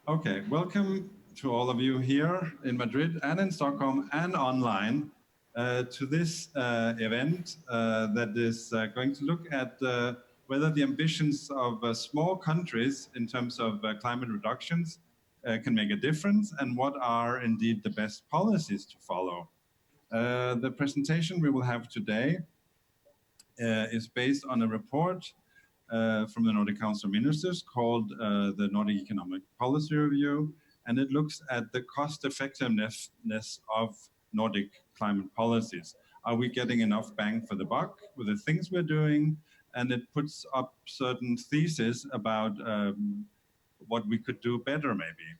Okay, welcome to all of you here in Madrid and in Stockholm and online to this event that is going to look at whether the ambitions of small countries in terms of climate reductions can make a difference and what are indeed the best policies to follow. The presentation we will have today is based on a report from the Nordic Council of Ministers called the Nordic Economic Policy Review, and it looks at the cost-effectiveness of Nordic climate policies. Are we getting enough bang for the buck with the things we're doing? And it puts up certain theses about what we could do better, maybe.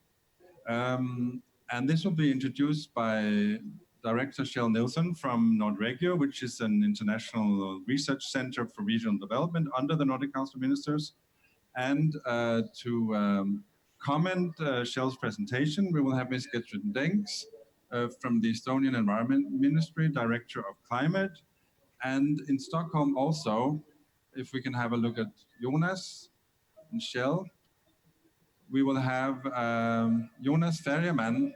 And this will be introduced by Director Kjell Nielsen from Nordregio, which is an international research center for regional development under the Nordic Council of Ministers. And to comment Kjell's presentation, we will have Ms. Gertrud Denks from the Estonian Environment Ministry, Director of Climate. And in Stockholm also, if we can have a look at Jonas and Kjell, we will have Jonas Ferryman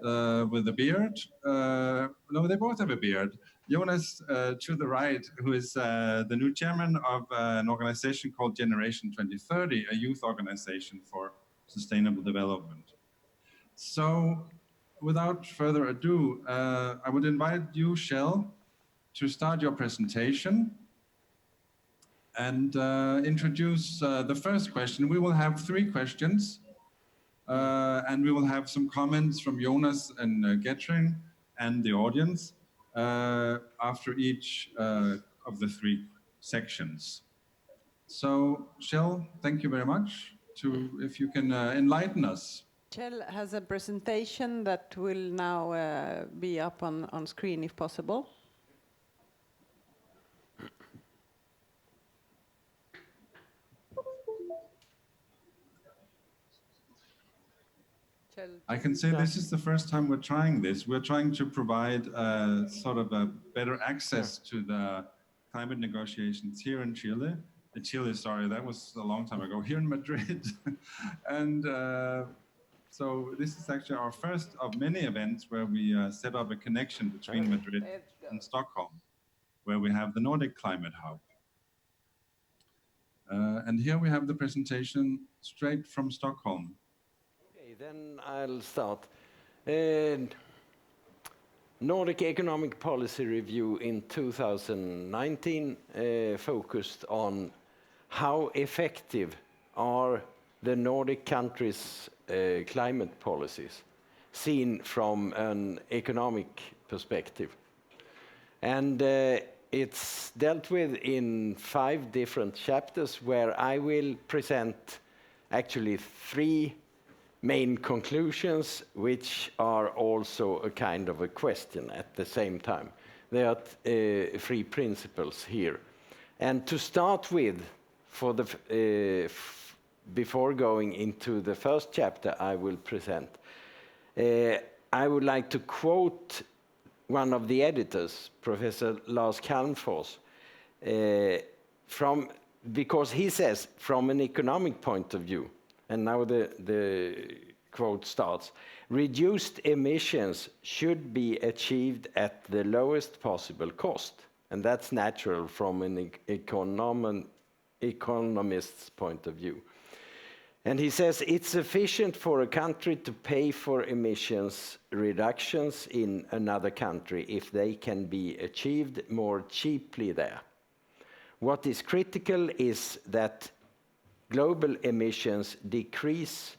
with a beard. No, they both have a beard. Jonas to the right, who is the new chairman of an organization called Generation 2030, a youth organization for sustainable development. So without further ado, I would invite you, Kjell, to start your presentation and introduce the first question. We will have 3 questions. And we will have some comments from Jonas and Gertrud and the audience after each of the 3 sections. So, Kjell, thank you very much. If you can enlighten us. Kjell has a presentation that will now be up on screen if possible. I can say this is the first time we're trying this. We're trying to provide sort of a better access to the climate negotiations here in Chile. Chile, sorry, that was a long time ago, here in Madrid. And so this is actually our first of many events where we set up a connection between Madrid and Stockholm, where we have the Nordic Climate Hub. And here we have the presentation straight from Stockholm. Then I'll start. Nordic Economic Policy Review in 2019 focused on how effective are the Nordic countries' climate policies seen from an economic perspective. And it's dealt with in 5 different chapters where I will present actually 3 main conclusions, which are also a kind of a question at the same time. There are 3 principles here. And to start with, for the before going into the first chapter I will present, I would like to quote one of the editors, Professor Lars Calmfors, because he says, from an economic point of view, and now the quote starts, reduced emissions should be achieved at the lowest possible cost. And that's natural from an economist's point of view. And he says it's sufficient for a country to pay for emissions reductions in another country if they can be achieved more cheaply there. What is critical is that global emissions decrease.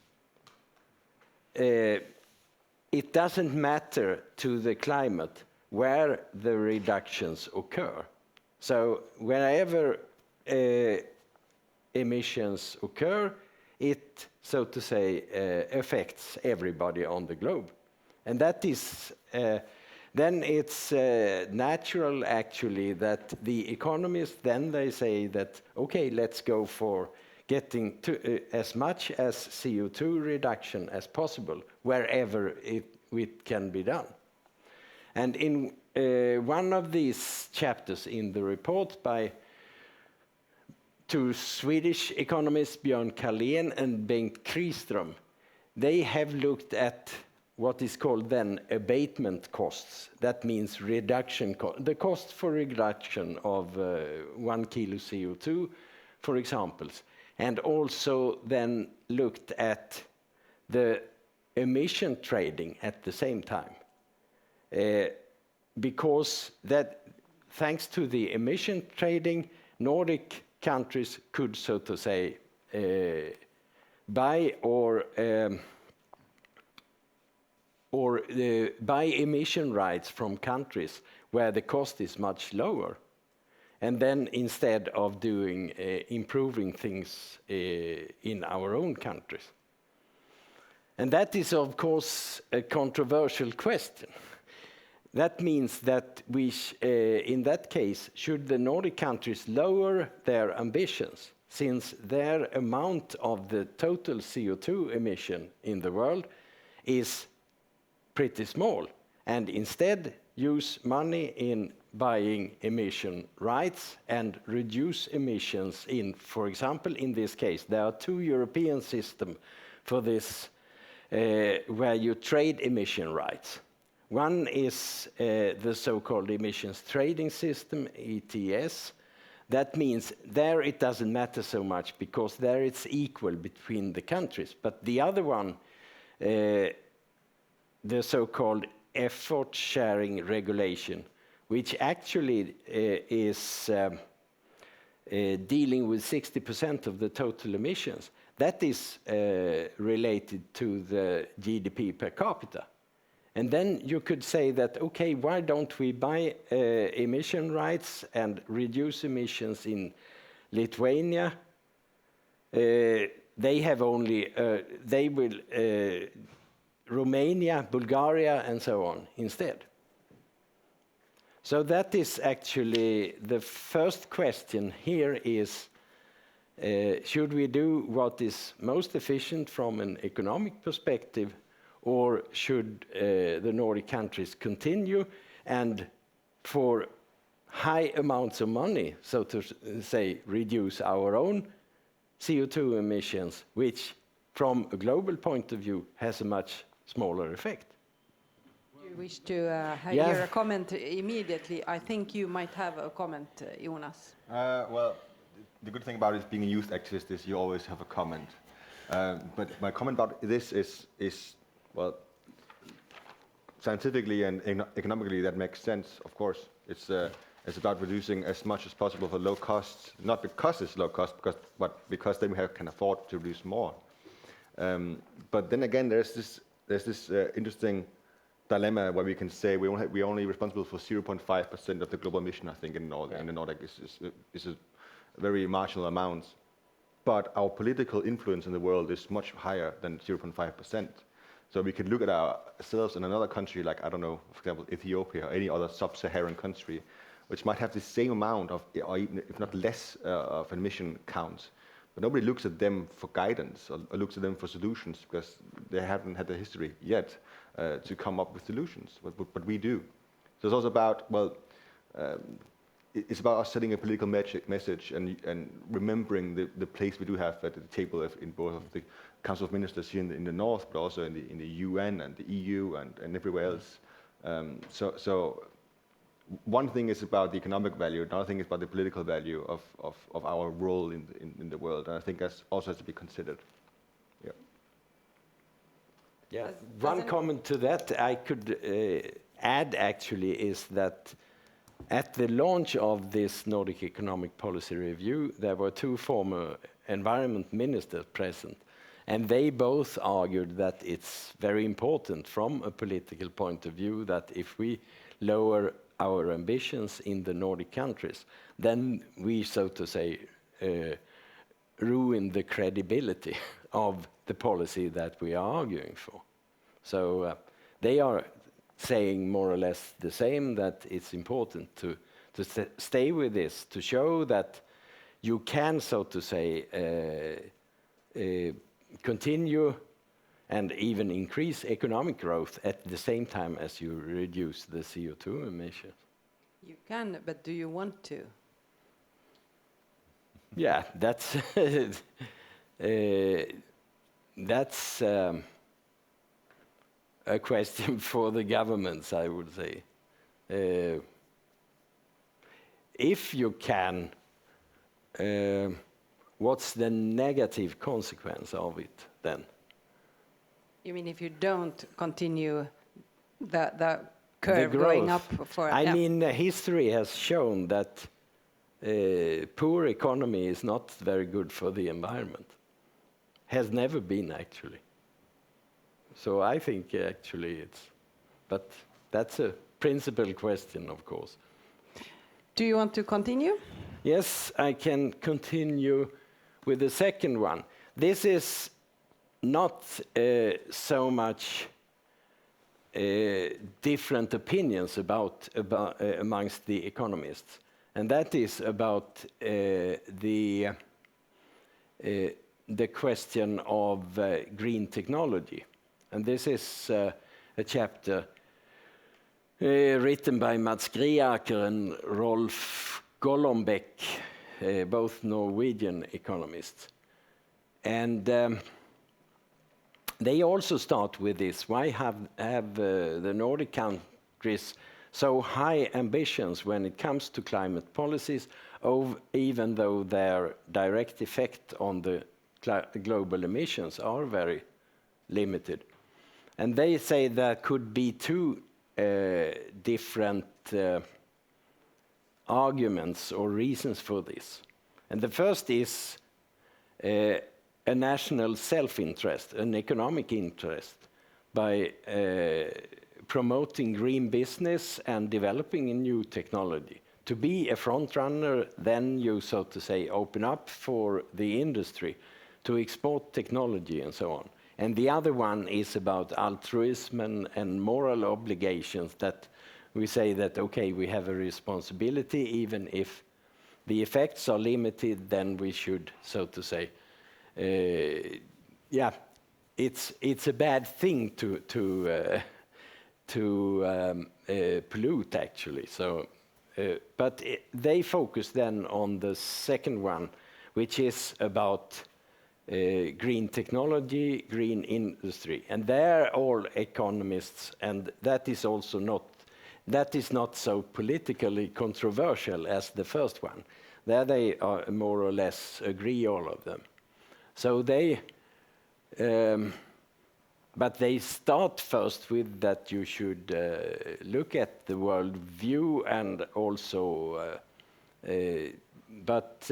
It doesn't matter to the climate where the reductions occur. So wherever emissions occur, it, so to say, affects everybody on the globe. And that is, then it's natural actually that the economists, then they say that, okay, let's go for getting to as much as CO2 reduction as possible, wherever it can be done. And in one of these chapters in the report by 2 Swedish economists, Björn Kallén and Bengt Kriström, they have looked at what is called then abatement costs. That means reduction the cost for reduction of 1 kilo CO2, for examples, and also then looked at the emission trading at the same time. Because that, thanks to the emission trading, Nordic countries could, so to say, buy buy emission rights from countries where the cost is much lower, and then instead of doing improving things in our own countries. And that is, of course, a controversial question. That means that we, in that case, should the Nordic countries lower their ambitions, since their amount of the total CO2 emission in the world is pretty small, and instead use money in buying emission rights and reduce emissions in, for example, in this case, there are 2 European systems for this, where you trade emission rights. One is the so-called emissions trading system, ETS. That means there it doesn't matter so much because there it's equal between the countries. But the other one, the so-called effort sharing regulation, which actually is dealing with 60% of the total emissions, that is related to the GDP per capita. And then you could say that, okay, why don't we buy emission rights and reduce emissions in Lithuania? They have only, they will, Romania, Bulgaria, and so on instead. So that is actually the first question here is, should we do what is most efficient from an economic perspective, or should the Nordic countries continue and for high amounts of money, so to say, reduce our own CO2 emissions, which from a global point of view has a much smaller effect? Do you wish to hear a comment immediately? I think you might have a comment, Jonas. Well, the good thing about it being a youth activist is you always have a comment. But my comment about this is well, scientifically and economically that makes sense, of course. It's about reducing as much as possible for low costs, not because it's low cost, but because then we can afford to reduce more. But then again, there's this interesting dilemma where we can say we're only responsible for 0.5% of the global emission, I think, in the Nordic is a very marginal amount. But our political influence in the world is much higher than 0.5%. So we could look at ourselves in another country, like, I don't know, for example, Ethiopia or any other sub-Saharan country, which might have the same amount of, or even if not less, of emission counts. But nobody looks at them for guidance or looks at them for solutions because they haven't had the history yet to come up with solutions. But we do. So it's also about, well, it's about us setting a political message and remembering the place we do have at the table in both of the Council of Ministers here in the North, but also in the UN and the EU and everywhere else. So one thing is about the economic value, another thing is about the political value of our role in the world, and I think that also has to be considered. Yeah. Yeah. One comment to that I could add actually is that at the launch of this Nordic Economic Policy Review, there were 2 former environment ministers present, and they both argued that it's very important from a political point of view that if we lower our ambitions in the Nordic countries, then we, so to say, ruin the credibility of the policy that we are arguing for. So they are saying more or less the same, that it's important to stay with this, to show that you can, so to say, continue and even increase economic growth at the same time as you reduce the CO2 emissions. You can, but do you want to? Yeah, that's a question for the governments, I would say. If you can, what's the negative consequence of it then? You mean if you don't continue the curve going up for... I mean, history has shown that poor economy is not very good for the environment. Has never been, actually. So I think actually it's... But that's a principal question, of course. Do you want to continue? Yes, I can continue with the second one. This is not so much different opinions about amongst the economists, and that is about the question of green technology. And this is a chapter written by Mats Griaker and Rolf Golombek, both Norwegian economists. And they also start with this: why have the Nordic countries so high ambitions when it comes to climate policies, even though their direct effect on the global emissions are very limited? And they say there could be two different arguments or reasons for this. And the first is a national self-interest, an economic interest, by promoting green business and developing a new technology. To be a front runner, then you, so to say, open up for the industry to export technology and so on. And the other one is about altruism and moral obligations, that we say that, okay, we have a responsibility, even if the effects are limited, then we should, so to say, yeah, it's a bad thing to pollute, actually. So, but they focus then on the second one, which is about green technology, green industry, and they're all economists, and that is also not so politically controversial as the first one. There they are more or less agree, all of them. So they, but they start first with that you should look at the world view, and also, but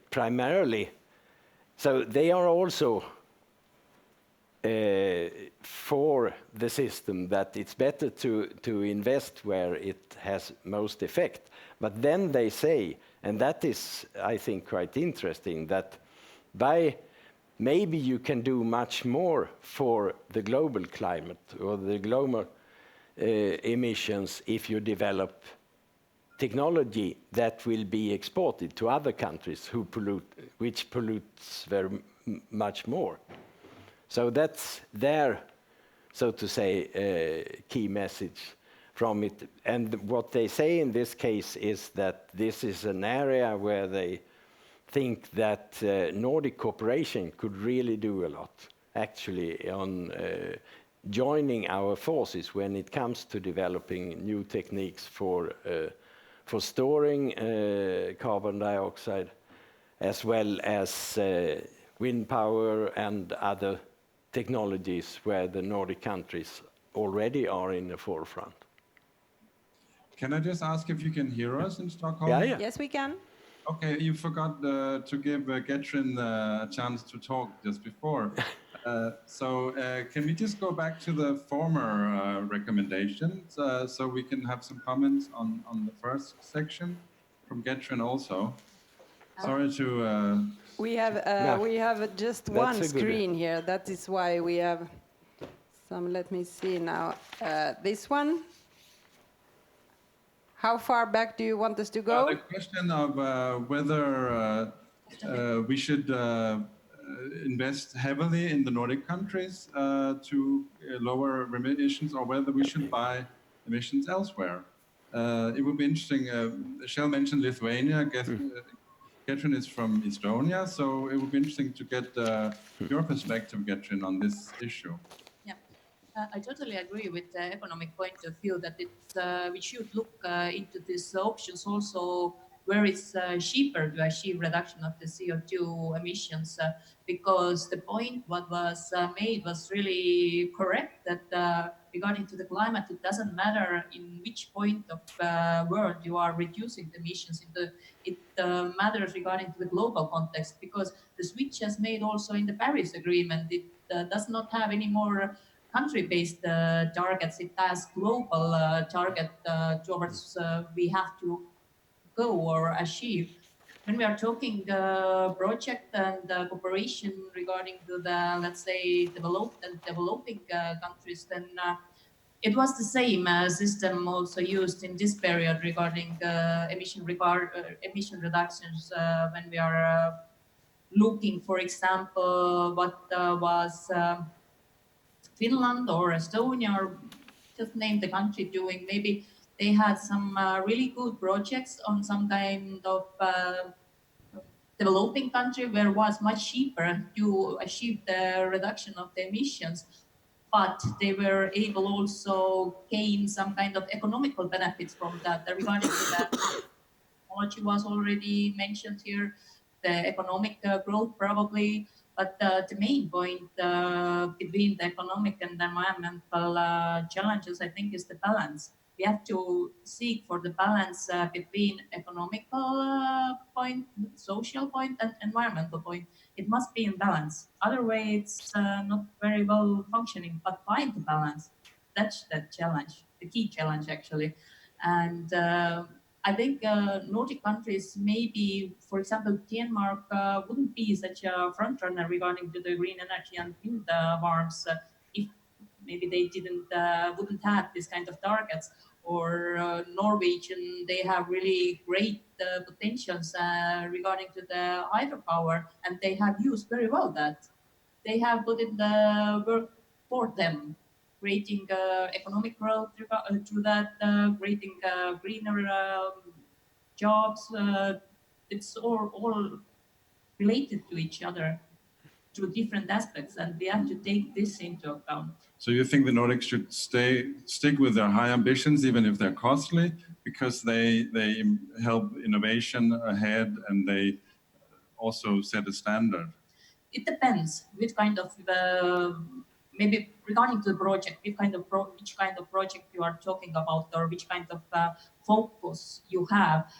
primarily, so they are also for the system, that it's better to invest where it has most effect. But then they say, and that is, I think, quite interesting, that maybe you can do much more for the global climate or the global emissions if you develop technology that will be exported to other countries which pollutes very much more. So that's their, so to say, key message from it. And what they say in this case is that this is an area where they think that Nordic cooperation could really do a lot, actually, on joining our forces when it comes to developing new techniques for storing carbon dioxide, as well as wind power and other technologies where the Nordic countries already are in the forefront. Can I just ask if you can hear us in Stockholm? Yeah, yeah. Yes, we can. Okay, you forgot to give Getrin a chance to talk just before. So can we just go back to the former recommendations so we can have some comments on the first section from Getrin also? Sorry to... We have just one screen here. That is why we have some, let me see now. This one. How far back do you want us to go? The question of whether we should invest heavily in the Nordic countries to lower emissions, or whether we should buy emissions elsewhere. It would be interesting. Shell mentioned Lithuania. Getrin is from Estonia, so it would be interesting to get your perspective, Getrin, on this issue. Yeah. I totally agree with the economic point of view that we should look into these options also where it's cheaper to achieve reduction of the CO2 emissions, because the point what was made was really correct that regarding to the climate, it doesn't matter in which point of world you are reducing the emissions. It matters regarding to the global context, because the switch has made also in the Paris Agreement. It does not have any more country-based targets. It has global target towards we have to go or achieve. When we are talking project and cooperation regarding to the, let's say, developed and developing countries, then it was the same system also used in this period regarding emission reductions when we are looking, for example, what was Finland or Estonia, or just name the country doing. Maybe they had some really good projects on some kind of developing country where it was much cheaper to achieve the reduction of the emissions, but they were able also gain some kind of economical benefits from that. Regarding to that, technology was already mentioned here, the economic growth probably, but the main point between the economic and environmental challenges, I think, is the balance. We have to seek for the balance between economical point, social point, and environmental point. It must be in balance. Otherwise, it's not very well functioning. But find the balance. That's the challenge, the key challenge actually. And I think Nordic countries, maybe, for example, Denmark wouldn't be such a front runner regarding to the green energy and wind farms if maybe they wouldn't have this kind of targets. Or Norwegian, they have really great potentials regarding to the hydropower, and they have used very well that. They have put in the work for them, creating economic growth through that, creating greener jobs. It's all related to each other through different aspects, and we have to take this into account. So you think the Nordics should stick with their high ambitions, even if they're costly, because they help innovation ahead and they also set a standard? It depends which kind of maybe regarding to the project, which kind of project you are talking about, or which kind of focus you have.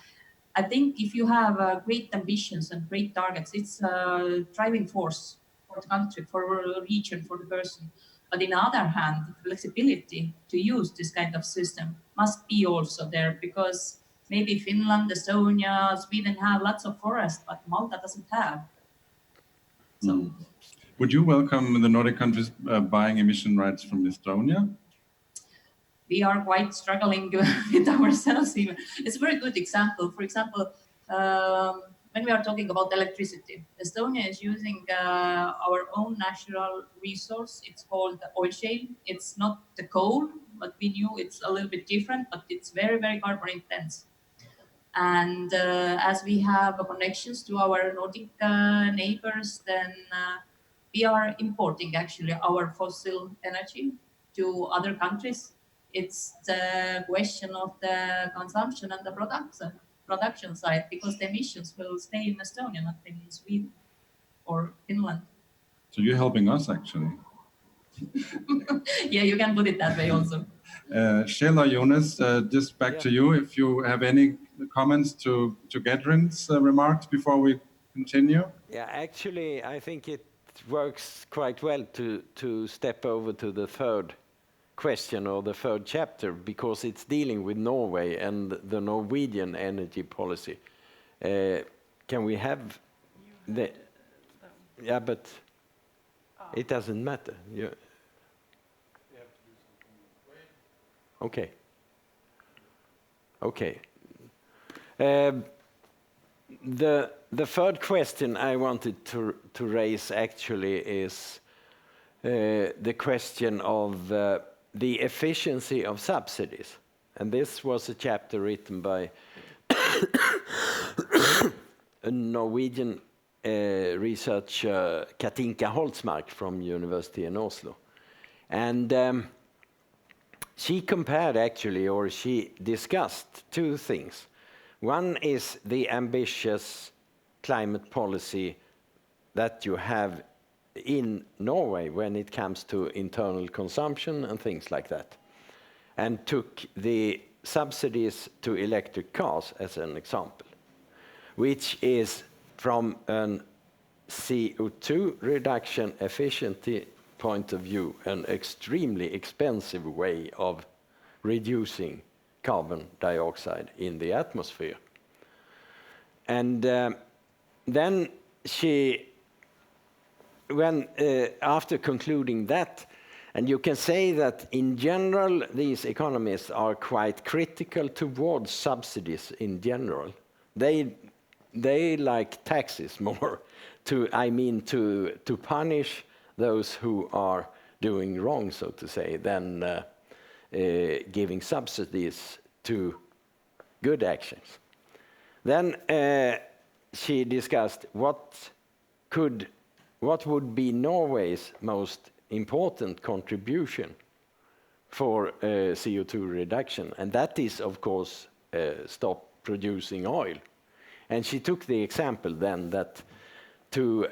I think if you have great ambitions and great targets, it's a driving force for the country, for a region, for the person. But on the other hand, flexibility to use this kind of system must be also there, because maybe Finland, Estonia, Sweden have lots of forest, but Malta doesn't have. So, would you welcome the Nordic countries buying emission rights from Estonia? We are quite struggling with ourselves even. It's a very good example. For example, when we are talking about electricity, Estonia is using our own natural resource. It's called the oil shale. It's not the coal, but we knew it's a little bit different, but it's very, very carbon intense. And as we have connections to our Nordic neighbors, then we are importing actually our fossil energy to other countries. It's the question of the consumption and the production side, because the emissions will stay in Estonia, not in Sweden or Finland. So you're helping us actually. Yeah, you can put it that way also. Sheila, Jonas, just back to you. If you have any comments to Gedrin's remarks before we continue. Yeah, actually, I think it works quite well to step over to the third question or the third chapter, because it's dealing with Norway and the Norwegian energy policy. Can we have the... Yeah, but it doesn't matter. Okay. Okay. The third question I wanted to raise actually is the question of the efficiency of subsidies. And this was a chapter written by a Norwegian researcher, Katinka Holtzmark from University in Oslo. And she compared actually, or she discussed two things. One is the ambitious climate policy that you have in Norway when it comes to internal consumption and things like that, and took the subsidies to electric cars as an example, which is from an CO2 reduction efficiency point of view an extremely expensive way of reducing carbon dioxide in the atmosphere. And then she, after concluding that, and you can say that in general these economists are quite critical towards subsidies in general. They like taxes more, to punish those who are doing wrong, so to say, than giving subsidies to good actions. Then she discussed what would be Norway's most important contribution for CO2 reduction, and that is, of course, stop producing oil. And she took the example then that to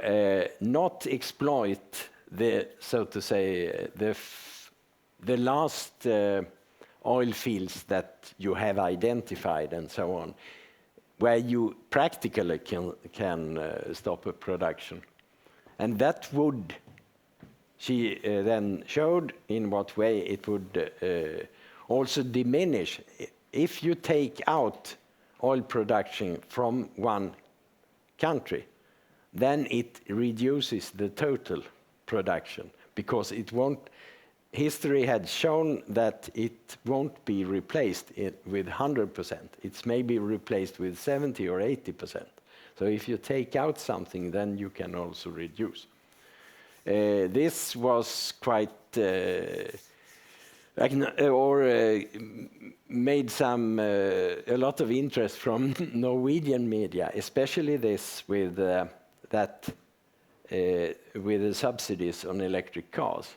not exploit the, so to say, the last oil fields that you have identified and so on, where you practically can stop a production. And that would, she then showed in what way it would also diminish. If you take out oil production from one country, then it reduces the total production, because it won't, history had shown that it won't be replaced with 100%. It's maybe replaced with 70 or 80%. So if you take out something, then you can also reduce. This was quite, made a lot of interest from Norwegian media, especially this with with the subsidies on electric cars.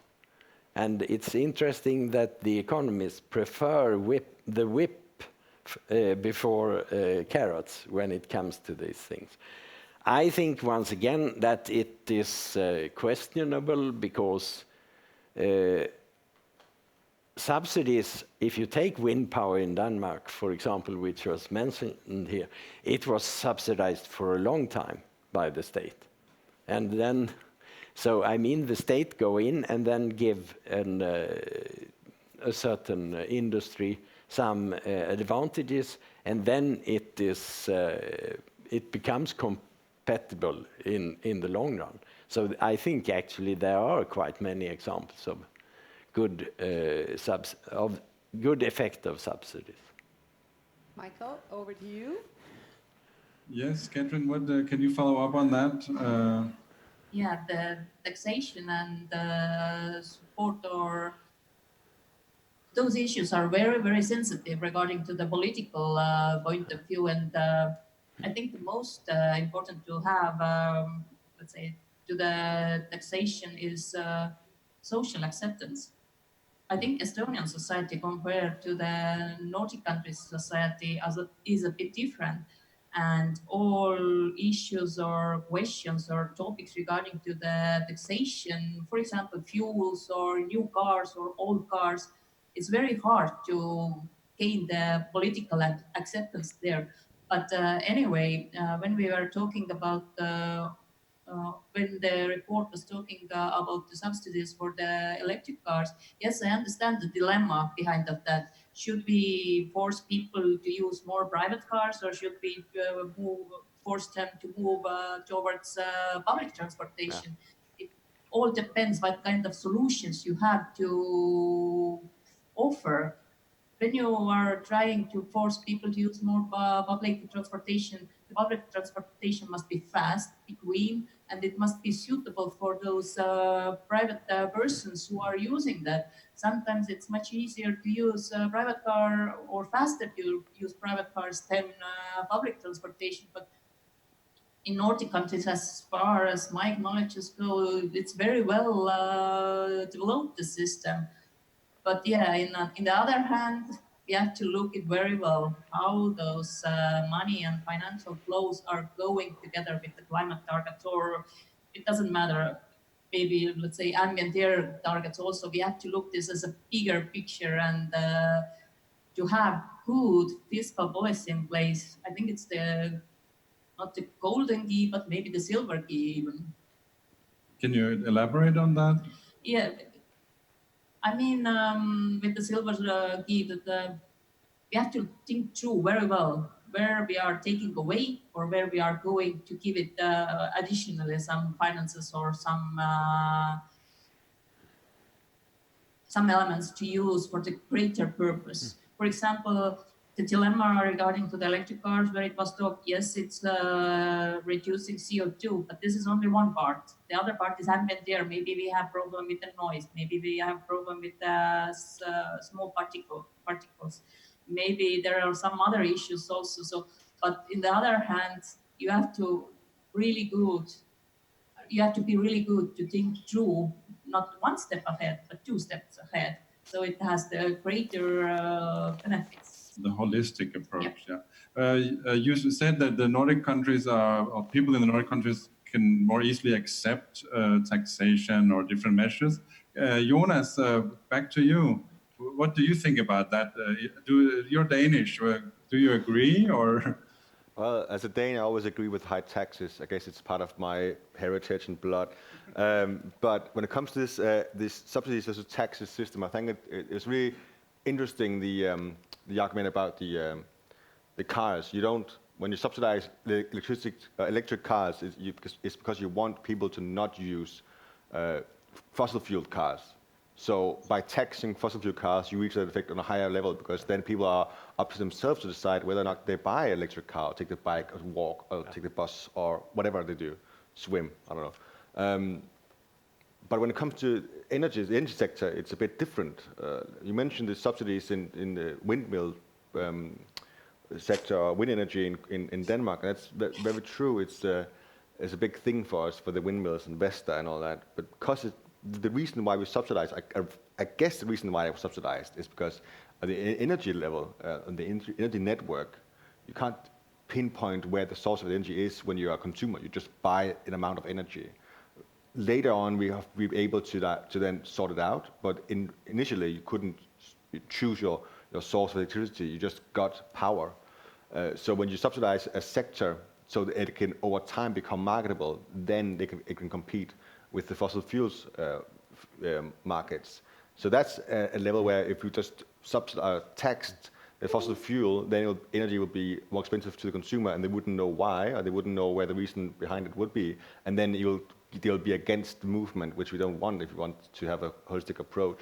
And it's interesting that the economists prefer the whip before carrots when it comes to these things. I think, once again, that it is questionable, because subsidies, if you take wind power in Denmark, for example, which was mentioned here, it was subsidized for a long time by the state. And then, so I mean, the state go in and then give a certain industry some advantages, and then it becomes compatible in the long run. So I think actually there are quite many examples of good good effect of subsidies. Michael, over to you. Yes, Catherine, what can you follow up on that? Yeah, the taxation and support, or those issues are very, very sensitive regarding to the political point of view. And I think the most important to have, let's say, to the taxation is social acceptance. I think Estonian society compared to the Nordic countries' society is a bit different, and all issues or questions or topics regarding to the taxation, for example, fuels or new cars or old cars, it's very hard to gain the political acceptance there. But anyway, when we were talking about when the report was talking about the subsidies for the electric cars, yes, I understand the dilemma behind of that. Should we force people to use more private cars, or should we force them to move towards public transportation? Yeah. It all depends what kind of solutions you have to offer. When you are trying to force people to use more public transportation, the public transportation must be fast, be green, and it must be suitable for those private persons who are using that. Sometimes it's much easier to use a private car, or faster to use private cars than public transportation. But in Nordic countries, as far as my knowledges go, it's very well developed, the system. But yeah, in the other hand, we have to look at very well how those money and financial flows are going together with the climate targets, or it doesn't matter. Maybe, let's say, ambient air targets also. We have to look this as a bigger picture, and to have good fiscal policy in place. I think it's not the golden key, but maybe the silver key even. Can you elaborate on that? Yeah, I mean, with the silver key, that we have to think through very well where we are taking away or where we are going to give it additionally some finances or some elements to use for the greater purpose. For example, the dilemma regarding to the electric cars, where it was talked, yes, it's reducing CO2, but this is only one part. The other part is ambient air. Maybe we have problem with the noise. Maybe we have problem with the small particles. Maybe there are some other issues also. So, but in the other hand, you have to be really good to think through, not one step ahead, but 2 steps ahead. So it has the greater benefits. The holistic approach, yeah. You said that the Nordic countries or people in the Nordic countries can more easily accept taxation or different measures. Jonas, back to you. What do you think about that? You're Danish. Do you agree, or? Well, as a Dane, I always agree with high taxes. I guess it's part of my heritage and blood. But when it comes to this subsidies versus taxes system, I think it's really interesting the argument about the cars. You don't, when you subsidize the electric cars, it's because you want people to not use fossil fueled cars. So by taxing fossil fuel cars, you reach that effect on a higher level, because then people are up to themselves to decide whether or not they buy an electric car, or take the bike, or walk, or take the bus, or whatever they do, swim, I don't know. But when it comes to the energy sector, it's a bit different. You mentioned the subsidies in the windmill sector, or wind energy in Denmark, and that's very true. It's a big thing for us, for the windmills and Vestas and all that. But because the reason why we subsidize, I guess the reason why it was subsidized is because at the energy level, on the energy network, you can't pinpoint where the source of energy is when you are a consumer. You just buy an amount of energy. Later on, we been able to then sort it out, but initially you couldn't choose your source of electricity. You just got power. So when you subsidize a sector so that it can over time become marketable, then it can compete with the fossil fuels markets. So that's a level where if you just taxed the fossil fuel, then energy would be more expensive to the consumer, and they wouldn't know why, or they wouldn't know where the reason behind it would be, and then they'll be against the movement, which we don't want if we want to have a holistic approach.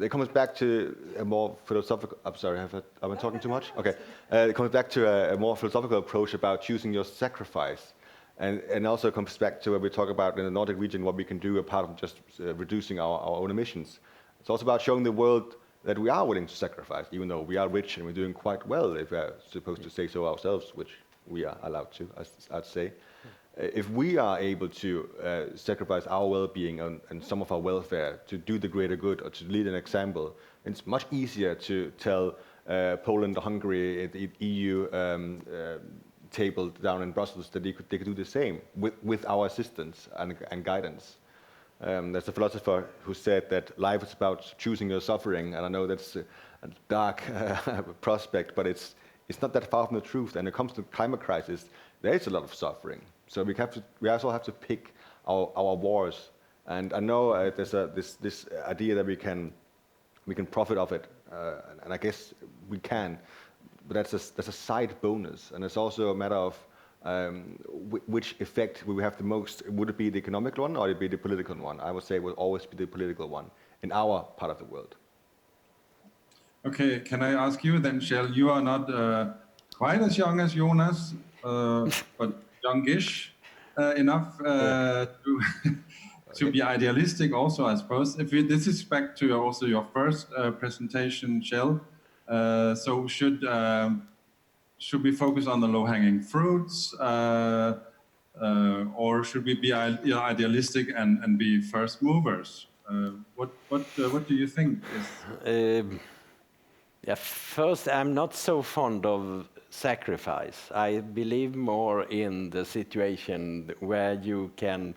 It comes back to a more philosophical. I'm sorry, am I talking too much? Okay. It comes back to a more philosophical approach about choosing your sacrifice. And also comes back to what we talk about in the Nordic region, what we can do apart from just reducing our own emissions. It's also about showing the world that we are willing to sacrifice, even though we are rich and we're doing quite well, if we're supposed to say so ourselves, which we are allowed to, I'd say. If we are able to sacrifice our well-being and some of our welfare to do the greater good or to lead an example, it's much easier to tell Poland or Hungary at the EU table down in Brussels that they could do the same with our assistance and guidance. There's a philosopher who said that life is about choosing your suffering, and I know that's a dark prospect, but it's not that far from the truth. And when it comes to the climate crisis, there is a lot of suffering. So we also have to pick our wars. And I know there's this idea that we can profit of it, and I guess we can. But that's a side bonus, and it's also a matter of which effect we will have the most. Would it be the economic one, or would it be the political one? I would say it will always be the political one in our part of the world. Okay, can I ask you then, Kjell? You are not quite as young as Jonas, but youngish enough to be idealistic also, I suppose. This is back to also your first presentation, Kjell. So should we focus on the low-hanging fruits, or should we be idealistic and be first movers? What do you think is? Yeah, first, I'm not so fond of sacrifice. I believe more in the situation where you can,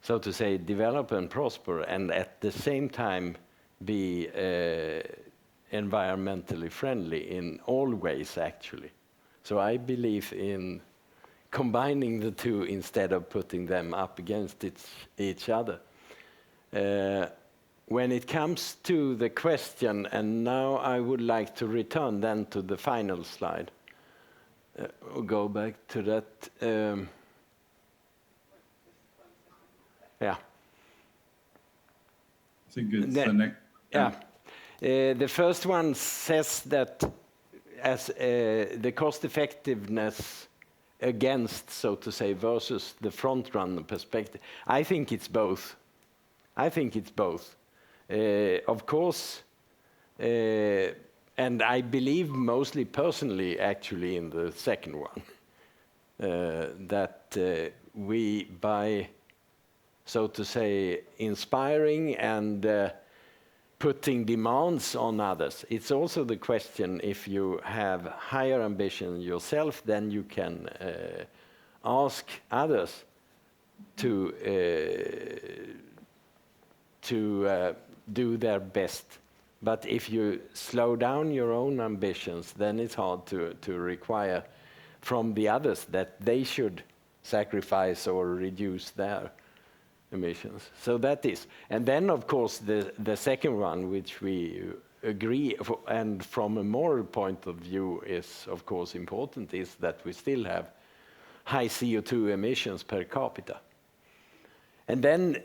so to say, develop and prosper, and at the same time be environmentally friendly in all ways, actually. So I believe in combining the two instead of putting them up against each other. When it comes to the question, and now I would like to return then to the final slide. Go back to that. Yeah. I think it's the next. Yeah. The first one says that as the cost effectiveness against, so to say, versus the front runner perspective. I think it's both. I think it's both. Of course, and I believe mostly personally actually in the second one, that we, by, so to say, inspiring and putting demands on others, it's also the question, if you have higher ambition yourself, then you can ask others to do their best. But if you slow down your own ambitions, then it's hard to require from the others that they should sacrifice or reduce their emissions. So that is. And then, of course, the second one, which we agree, and from a moral point of view is, of course, important, is that we still have high CO2 emissions per capita. And then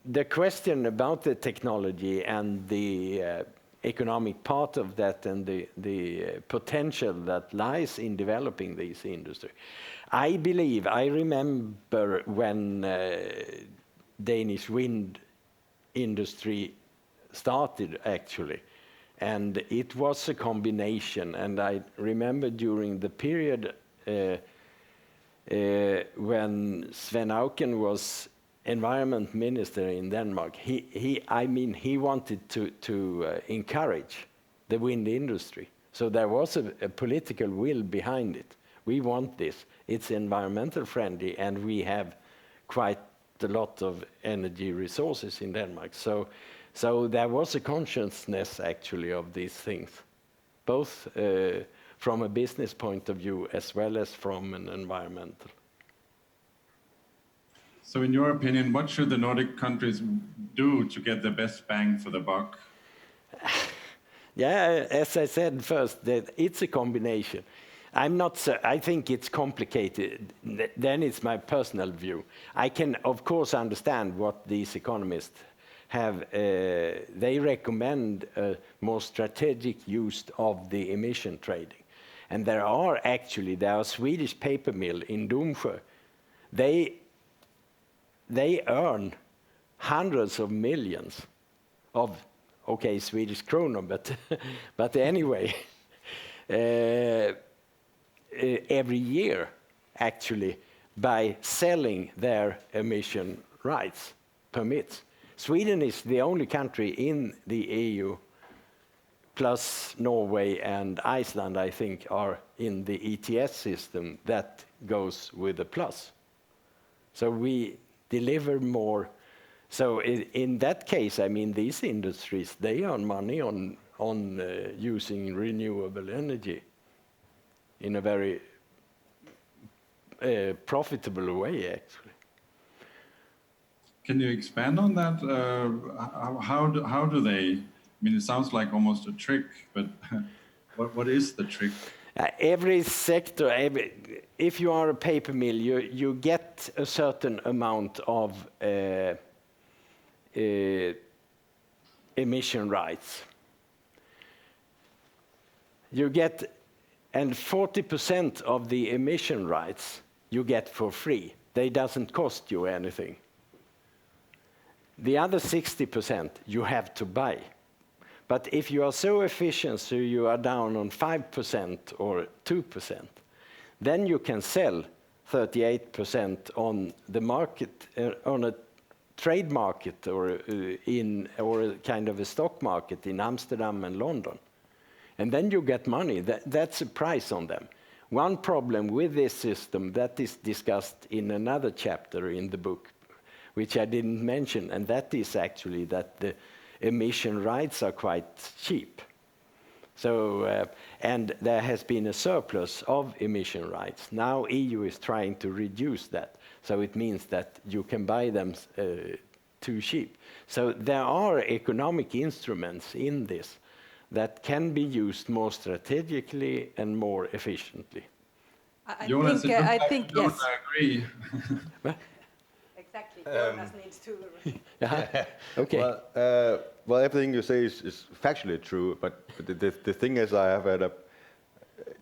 the question about the technology and the economic part of that and the potential that lies in developing this industry. I remember when Danish wind industry started, actually, and it was a combination. And I remember during the period when Svend Auken was environment minister in Denmark, he wanted to encourage the wind industry. So there was a political will behind it. We want this. It's environmental friendly, and we have quite a lot of energy resources in Denmark. So there was a consciousness actually of these things, both from a business point of view as well as from an environmental. So in your opinion, what should the Nordic countries do to get the best bang for the buck? Yeah, as I said first, that it's a combination. I think it's complicated. Then it's my personal view. I can, of course, understand what these economists have. They recommend a more strategic use of the emission trading. And there are a Swedish paper mill in Domsjö. They earn hundreds of millions of, Swedish kronor, but anyway, every year, actually, by selling their emission rights, permits. Sweden is the only country in the EU, plus Norway and Iceland, I think, are in the ETS system that goes with a plus. So we deliver more. So in that case, I mean, these industries, they earn money on using renewable energy in a very profitable way, actually. Can you expand on that? How do they? I mean, it sounds like almost a trick, but what is the trick? Every sector, if you are a paper mill, you get a certain amount of emission rights. You get, and 40% of the emission rights you get for free. They doesn't cost you anything. The other 60% you have to buy. But if you are so efficient, so you are down on 5% or 2%, then you can sell 38% on the market, on a trade market or a kind of a stock market in Amsterdam and London. And then you get money. That's a price on them. One problem with this system that is discussed in another chapter in the book, which I didn't mention, and that is actually that the emission rights are quite cheap. So, and there has been a surplus of emission rights. Now EU is trying to reduce that. So it means that you can buy them too cheap. So there are economic instruments in this that can be used more strategically and more efficiently. I Jonas, think, it looks I like think you don't yes. agree. Exactly. Jonas needs to. Okay. Well, everything you say is factually true, but the thing is, that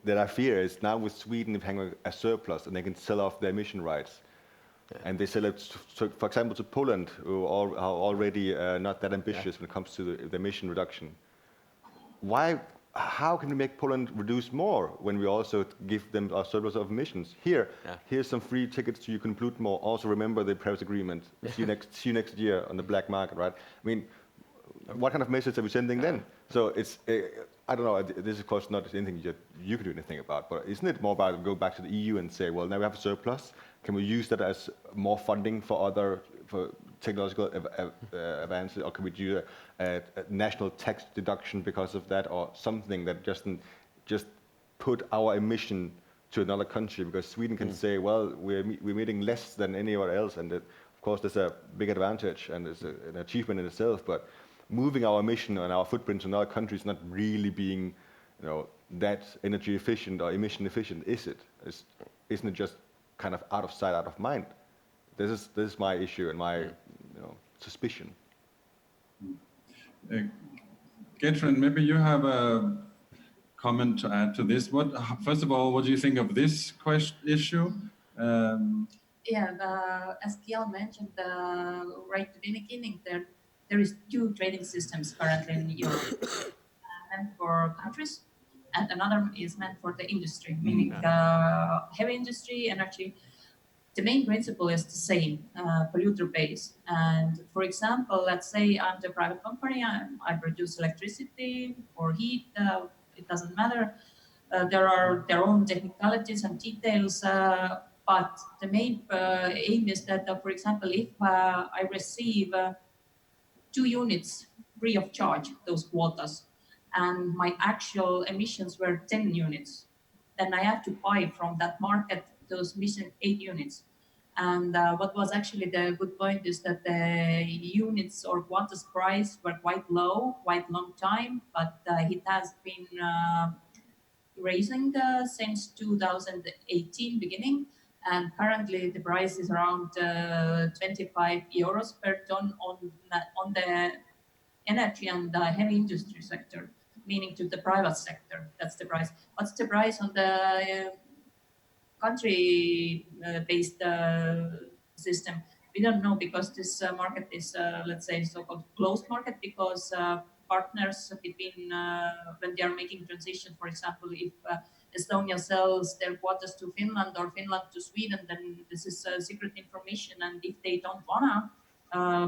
I fear is now with Sweden having a surplus and they can sell off their emission rights. Yeah. And they sell it, for example, to Poland, who are already not that ambitious when it comes to the emission reduction. How can we make Poland reduce more when we also give them a surplus of emissions? Here's some free tickets so you can pollute more. Also remember the Paris Agreement. See you next year on the black market, right? I mean, what kind of message are we sending then? So it's, I don't know, this is of course not anything you can do anything about, but isn't it more about go back to the EU and say, well, now we have a surplus, can we use that as more funding for technological advances, or can we do a national tax deduction because of that, or something that just put our emission to another country, because Sweden can say, well, we're emitting less than anywhere else, and of course there's a big advantage and it's an achievement in itself, but moving our emission and our footprint to another country is not really being, that energy efficient or emission efficient, is it? Isn't it just kind of out of sight, out of mind? This is my issue and my suspicion. Gudrun, maybe you have a comment to add to this. First of all, what do you think of this issue? As Kiel mentioned right at the beginning, there is two trading systems currently in Europe, meant for countries, and another is meant for the industry, meaning heavy industry, energy. The main principle is the same, polluter pays. And for example, let's say I'm the private company, I produce electricity or heat, it doesn't matter. There are their own technicalities and details, but the main aim is that, for example, if I receive 2 units free of charge, those quotas, and my actual emissions were 10 units, then I have to buy from that market those missing 8 units. And what was actually the good point is that the units or quotas price were quite low, quite long time, but it has been raising since 2018 beginning. And currently the price is around 25 euros per ton on the energy and the heavy industry sector, meaning to the private sector. That's the price. What's the price on the country-based system? We don't know, because this market is, let's say, so-called closed market, because partners between, when they are making transition, for example, if Estonia sells their quotas to Finland or Finland to Sweden, then this is secret information. And if they don't wanna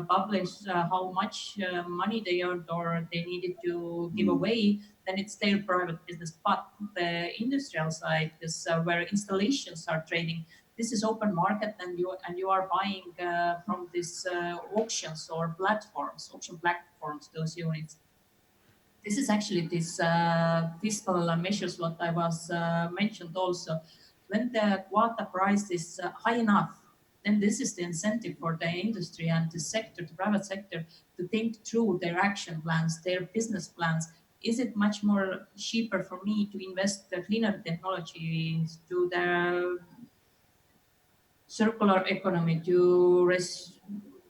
publish how much money they earned or they needed to give away, then it's their private business. But the industrial side is where installations are trading. This is open market, and you are buying from these auctions or platforms, auction platforms, those units. This is actually this fiscal measures what I was mentioned also. When the quota price is high enough, then this is the incentive for the industry and the sector, the private sector, to think through their action plans, their business plans. Is it much more cheaper for me to invest the cleaner technologies, to the circular economy, to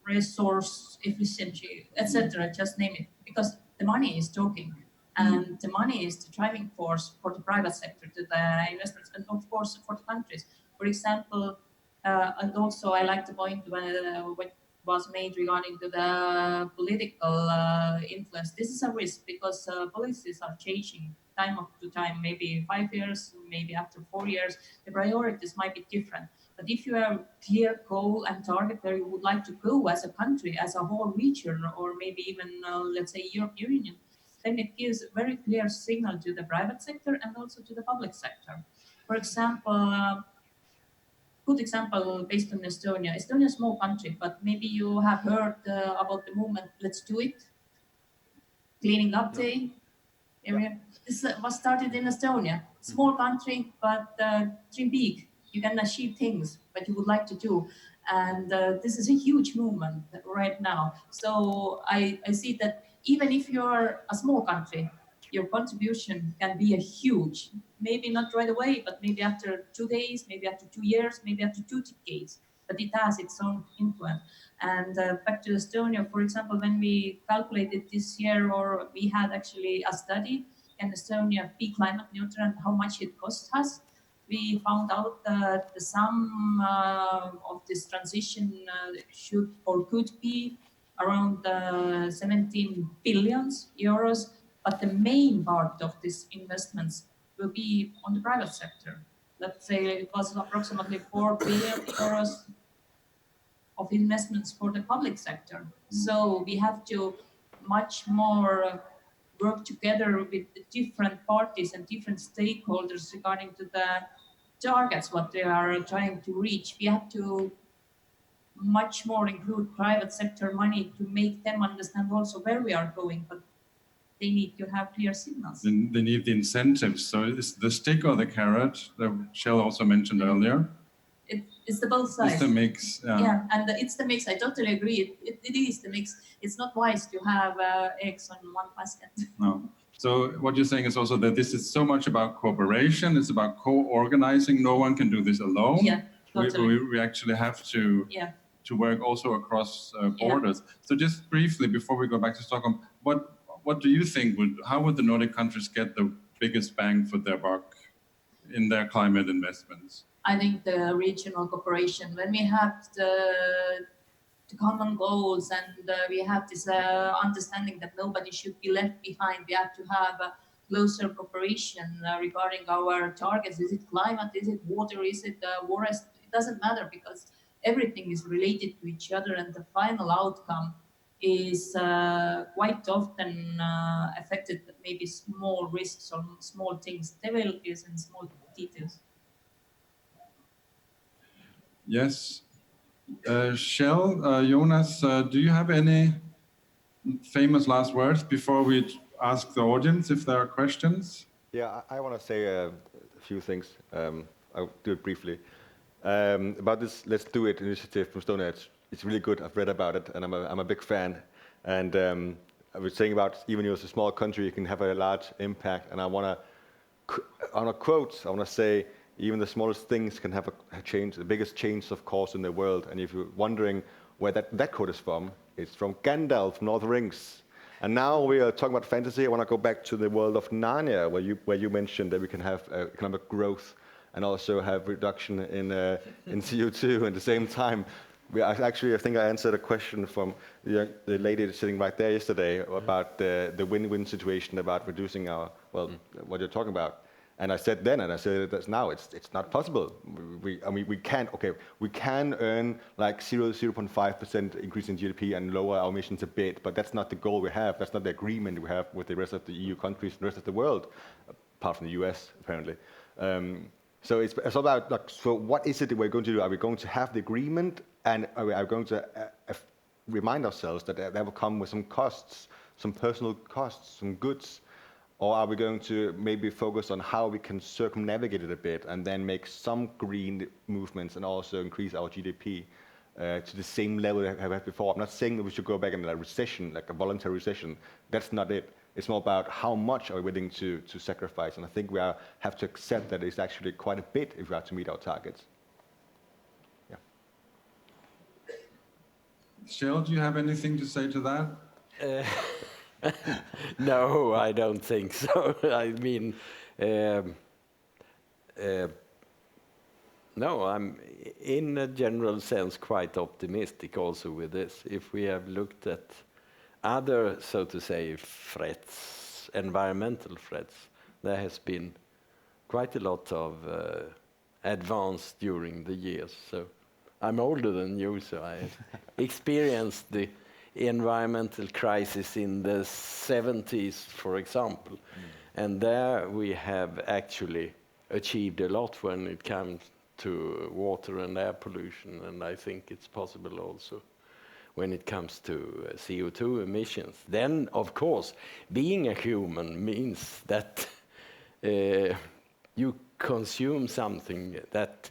resource efficiency, etc., just name it, because the money is talking, and the money is the driving force for the private sector, to the investors, and of course for the countries. For example, and also I like the point what was made regarding to the political influence. This is a risk, because policies are changing time to time, maybe 5 years, maybe after 4 years, the priorities might be different. But if you have clear goal and target where you would like to go as a country, as a whole region, or maybe even, let's say, European Union, then it gives a very clear signal to the private sector and also to the public sector. For example, good example based on Estonia. Estonia is a small country, but maybe you have heard about the movement Let's Do It, cleaning up day area. This was started in Estonia. Small country, but dream big. You can achieve things that you would like to do. And this is a huge movement right now. So I see that even if you're a small country, your contribution can be a huge, maybe not right away, but maybe after 2 days, maybe after 2 years, maybe after 2 decades. But it has its own influence. And back to Estonia, for example, when we calculated this year, or we had actually a study, can Estonia be climate neutral and how much it costs us? We found out that the sum of this transition should or could be around 17 billion euros, but the main part of these investments will be on the private sector. Let's say it was approximately 4 billion euros of investments for the public sector. So we have to much more work together with the different parties and different stakeholders regarding to the targets what they are trying to reach. We have to much more include private sector money to make them understand also where we are going, but they need to have clear signals. They need the incentives. So it's the stick or the carrot that Shell also mentioned earlier. It's the both sides. It's the mix. Yeah, and it's the mix. I totally agree. It is the mix. It's not wise to have eggs on one basket. No. So what you're saying is also that this is so much about cooperation. It's about co-organizing. No one can do this alone. Yeah, totally. We actually have to work also across borders. Yeah. So just briefly before we go back to Stockholm, what do you think how would the Nordic countries get the biggest bang for their buck in their climate investments? I think the regional cooperation, when we have the common goals and we have this understanding that nobody should be left behind, we have to have a closer cooperation regarding our targets. Is it climate? Is it water? Is it forest? It doesn't matter because everything is related to each other and the final outcome is quite often affected maybe small risks or small things, developers and small details. Yes. Shell, Jonas, do you have any famous last words before we ask the audience if there are questions? Yeah, I want to say a few things. I'll do it briefly. About this Let's Do It initiative from Estonia, it's really good. I've read about it and I'm a big fan. And I was saying about even though it's a small country, you can have a large impact. And I want to say, even the smallest things can have a change, the biggest change, of course, in the world. And if you're wondering where that quote is from, it's from Gandalf, from Lord of the Rings. And now we are talking about fantasy. I want to go back to the world of Narnia, where you mentioned that we can have economic growth and also have reduction in CO2 at the same time. I think I answered a question from the lady sitting right there yesterday about the win-win situation about reducing what you're talking about. And I said then, and I said it now, it's not possible. We can earn like 0.5% increase in GDP and lower our emissions a bit, but that's not the goal we have. That's not the agreement we have with the rest of the EU countries and the rest of the world, apart from the US, apparently. So it's about, so what is it that we're going to do? Are we going to have the agreement, and are we going to remind ourselves that that will come with some costs, some personal costs, some goods? Or are we going to maybe focus on how we can circumnavigate it a bit and then make some green movements and also increase our GDP to the same level that we have had before? I'm not saying that we should go back in a recession, like a voluntary recession. That's not it. It's more about how much are we willing to sacrifice. And I think we have to accept that it's actually quite a bit if we have to meet our targets. Yeah. Shell, do you have anything to say to that? No, I don't think so. I mean, no, I'm in a general sense quite optimistic also with this. If we have looked at other, so to say, threats, environmental threats, there has been quite a lot of advanced during the years. So I'm older than you, so I experienced the environmental crisis in the 70s, for example. And there we have actually achieved a lot when it comes to water and air pollution, and I think it's possible also when it comes to CO2 emissions. Then, of course, being a human means that you consume something that,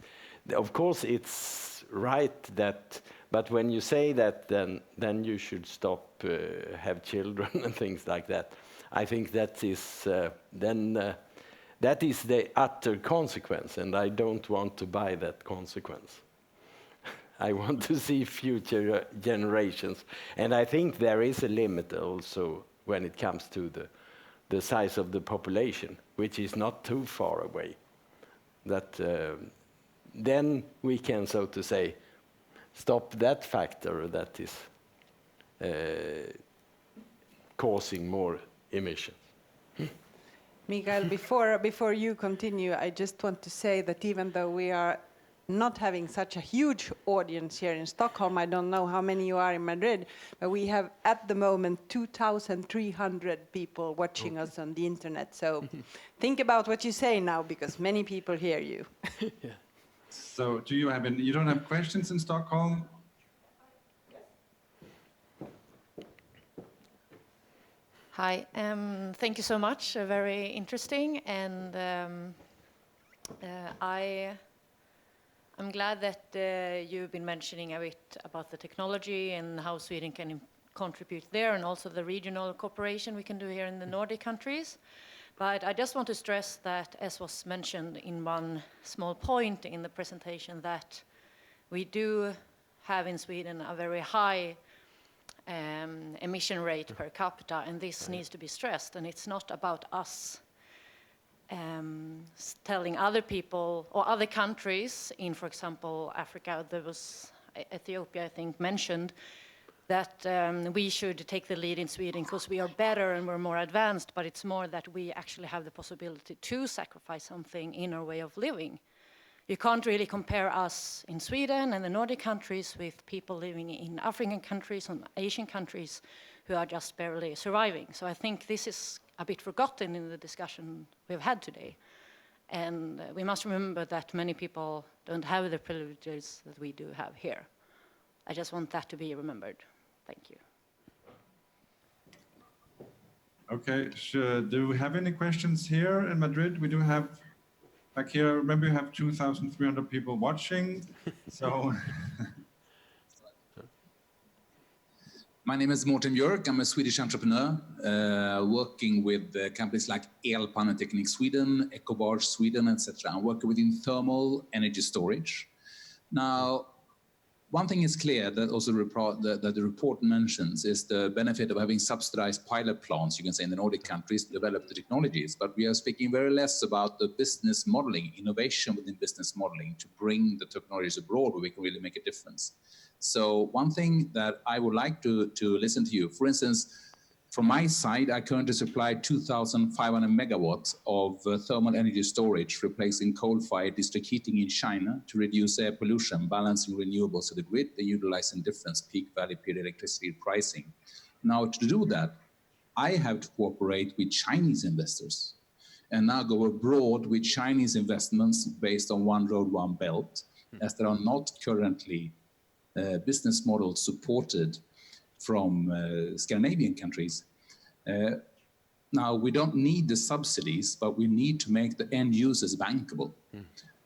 of course, it's right that, but when you say that, then you should stop, have children and things like that. I think that is that is the utter consequence, and I don't want to buy that consequence. I want to see future generations, and I think there is a limit also when it comes to the size of the population, which is not too far away. That then we can, so to say, stop that factor that is causing more emissions. Mikael, before you continue, I just want to say that even though we are not having such a huge audience here in Stockholm, I don't know how many you are in Madrid, but we have at the moment 2,300 people watching us on the internet. So think about what you say now, because many people hear you. Yeah. So do you have you don't have questions in Stockholm? Hi, thank you so much. Very interesting, and I'm glad that you've been mentioning a bit about the technology and how Sweden can contribute there, and also the regional cooperation we can do here in the Nordic countries. But I just want to stress that, as was mentioned in one small point in the presentation, that we do have in Sweden a very high emission rate per capita, and this needs to be stressed. And it's not about us telling other people or other countries in, for example, Africa. There was Ethiopia, I think, mentioned that we should take the lead in Sweden because we are better and we're more advanced, but it's more that we actually have the possibility to sacrifice something in our way of living. You can't really compare us in Sweden and the Nordic countries with people living in African countries and Asian countries who are just barely surviving. So I think this is a bit forgotten in the discussion we've had today. And we must remember that many people don't have the privileges that we do have here. I just want that to be remembered. Thank you. Okay, sure. Do we have any questions here in Madrid? We do have, like here, remember you have 2,300 people watching, so. My name is Mårten Björk. I'm a Swedish entrepreneur working with companies like Elpanneteknik Sweden, Ecobar Sweden, etc. I'm working within thermal energy storage. Now, one thing is clear that also that the report mentions is the benefit of having subsidized pilot plants, you can say, in the Nordic countries to develop the technologies. But we are speaking very less about the business modeling, innovation within business modeling to bring the technologies abroad where we can really make a difference. So one thing that I would like to listen to you, for instance, from my side, I currently supply 2,500 megawatts of thermal energy storage, replacing coal-fired district heating in China to reduce air pollution, balancing renewables to the grid, and utilizing difference peak value period electricity pricing. Now, to do that, I have to cooperate with Chinese investors and now go abroad with Chinese investments based on one road, one belt, as there are not currently business models supported from Scandinavian countries. Now, we don't need the subsidies, but we need to make the end users bankable.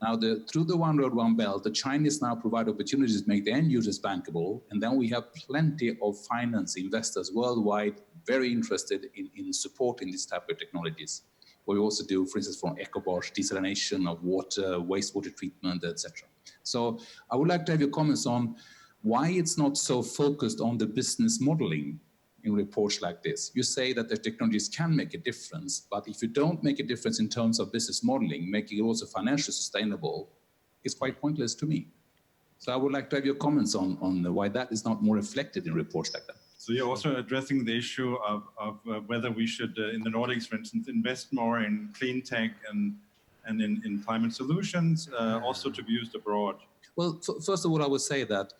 Now, through the One Road, One Belt, the Chinese now provide opportunities to make the end users bankable, and then we have plenty of finance investors worldwide very interested in supporting this type of technologies. We also do, for instance, from Ecobar, desalination of water, wastewater treatment, etc. So I would like to have your comments on why it's not so focused on the business modeling in reports like this. You say that the technologies can make a difference, but if you don't make a difference in terms of business modeling, making it also financially sustainable, it's quite pointless to me. So I would like to have your comments on why that is not more reflected in reports like that. So you're also addressing the issue of whether we should, in the Nordics, for instance, invest more in clean tech and and in climate solutions, also to be used abroad? Well, first of all, I would say that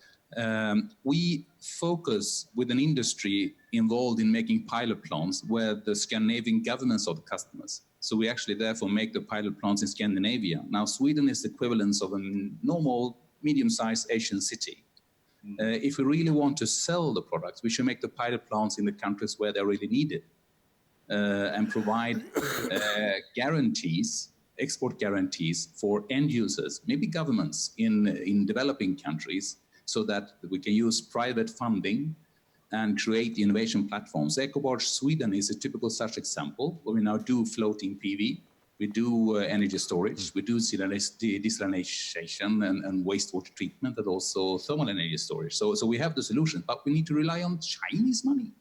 we focus with an industry involved in making pilot plants where the Scandinavian governments are the customers. So we actually therefore make the pilot plants in Scandinavia. Now, Sweden is the equivalent of a normal medium-sized Asian city. If we really want to sell the products, we should make the pilot plants in the countries where they're really needed and provide guarantees, export guarantees for end users, maybe governments in developing countries, so that we can use private funding and create innovation platforms. EcoBarge Sweden is a typical such example, where we now do floating PV, we do energy storage, we do desalination and wastewater treatment, and also thermal energy storage. So we have the solution, but we need to rely on Chinese money.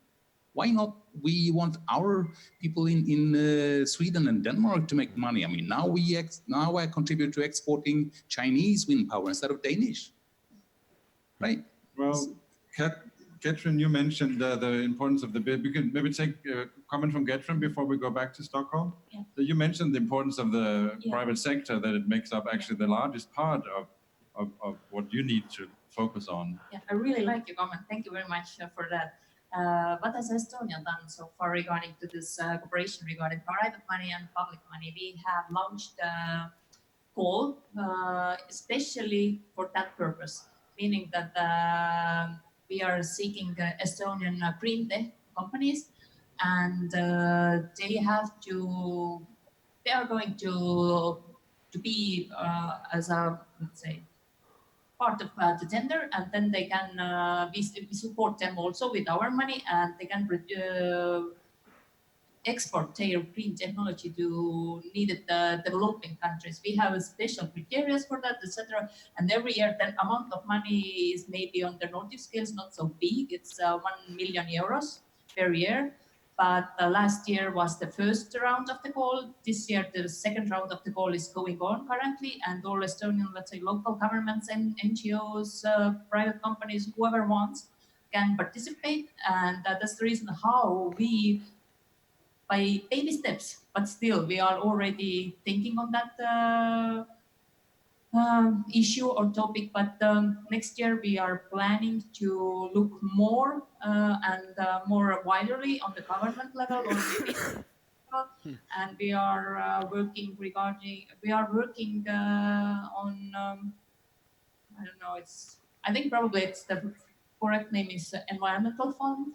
Why not? We want our people in Sweden and Denmark to make money. I mean, now I contribute to exporting Chinese wind power instead of Danish, right? Well, Katrin, you mentioned the importance of the bid. We can maybe take a comment from Katrin before we go back to Stockholm. Yeah. So you mentioned the importance of the private sector, that it makes up actually the largest part of what you need to focus on. Yeah, I really like your comment. Thank you very much for that. What has Estonia done so far regarding to this cooperation regarding private money and public money? We have launched a call especially for that purpose, meaning that we are seeking Estonian green tech companies, and they are going to be as a, let's say, part of the tender, and then they can we support them also with our money, and they can export their green technology to needed developing countries. We have special criteria for that, etc. And every year, that amount of money is maybe on the Nordic scales not so big. It's 1 million euros per year. But last year was the first round of the call. This year, the second round of the call is going on currently, and all Estonian, let's say, local governments and NGOs, private companies, whoever wants, can participate. And that's the reason how we, by baby steps, but still, we are already thinking on that issue or topic. But next year we are planning to look more and more widely on the government level or maybe and we are working on I don't know, I think probably it's the correct name is environmental fund,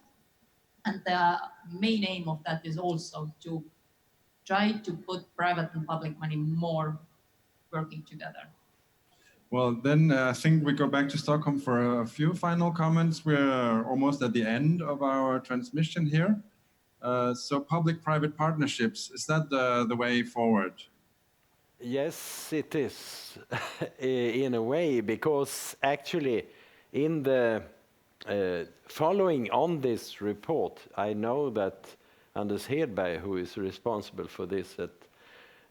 and the main aim of that is also to try to put private and public money more working together. Well, then I think we go back to Stockholm for a few final comments. We're almost at the end of our transmission here. So public-private partnerships, is that the way forward? Yes, it is, in a way, because actually in the following on this report, I know that Anders Hedberg, who is responsible for this at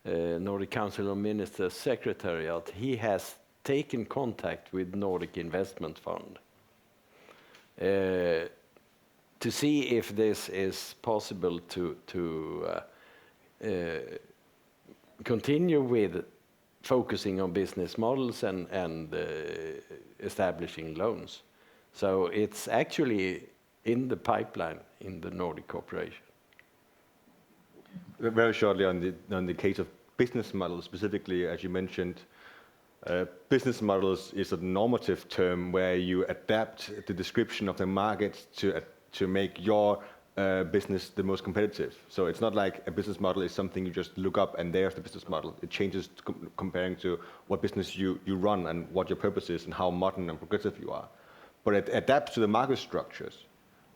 Nordic Council of Ministers Secretariat, he has taken contact with Nordic Investment Fund to see if this is possible to continue with focusing on business models and establishing loans. So it's actually in the pipeline in the Nordic cooperation. Very shortly on the case of business models specifically, as you mentioned, business models is a normative term where you adapt the description of the market to make your business the most competitive. So it's not like a business model is something you just look up and there's the business model. It changes comparing to what business you run and what your purpose is and how modern and progressive you are. But it adapts to the market structures.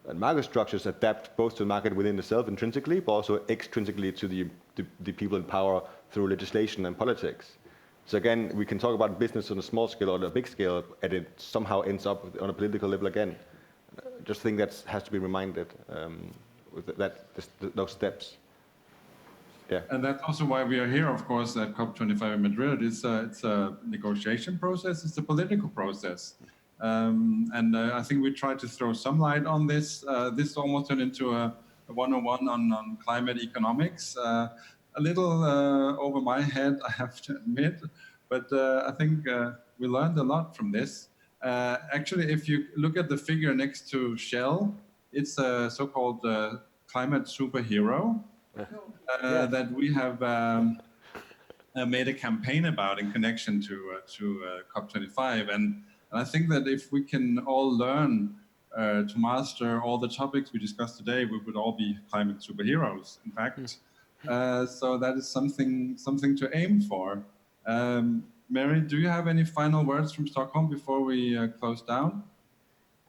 And market structures adapt both to the market within itself intrinsically, but also extrinsically to the people in power through legislation and politics. So again, we can talk about business on a small scale or a big scale, and it somehow ends up on a political level again. Just think that has to be reminded with those steps. Yeah. And that's also why we are here, of course, at COP25 in Madrid. It's a negotiation process. It's a political process. And I think we tried to throw some light on this. This almost turned into a 101 on climate economics. a little over my head, I have to admit, but I think we learned a lot from this. Actually, if you look at the figure next to Shell, it's a so-called climate superhero that we have made a campaign about in connection to COP25. And I think that if we can all learn to master all the topics we discussed today, we would all be climate superheroes, in fact. So that is something to aim for. Mary, do you have any final words from Stockholm before we close down?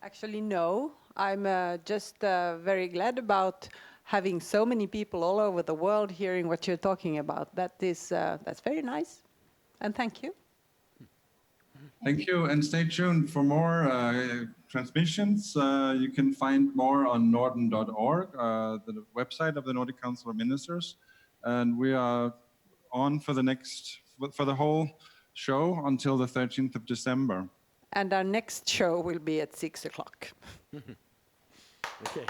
Actually, no. I'm just very glad about having so many people all over the world hearing what you're talking about. That's very nice. And thank you. Thank you, and stay tuned for more transmissions. You can find more on norden.org, the website of the Nordic Council of Ministers. And we are on for the whole show until the 13th of December. And our next show will be at 6 o'clock. Okay.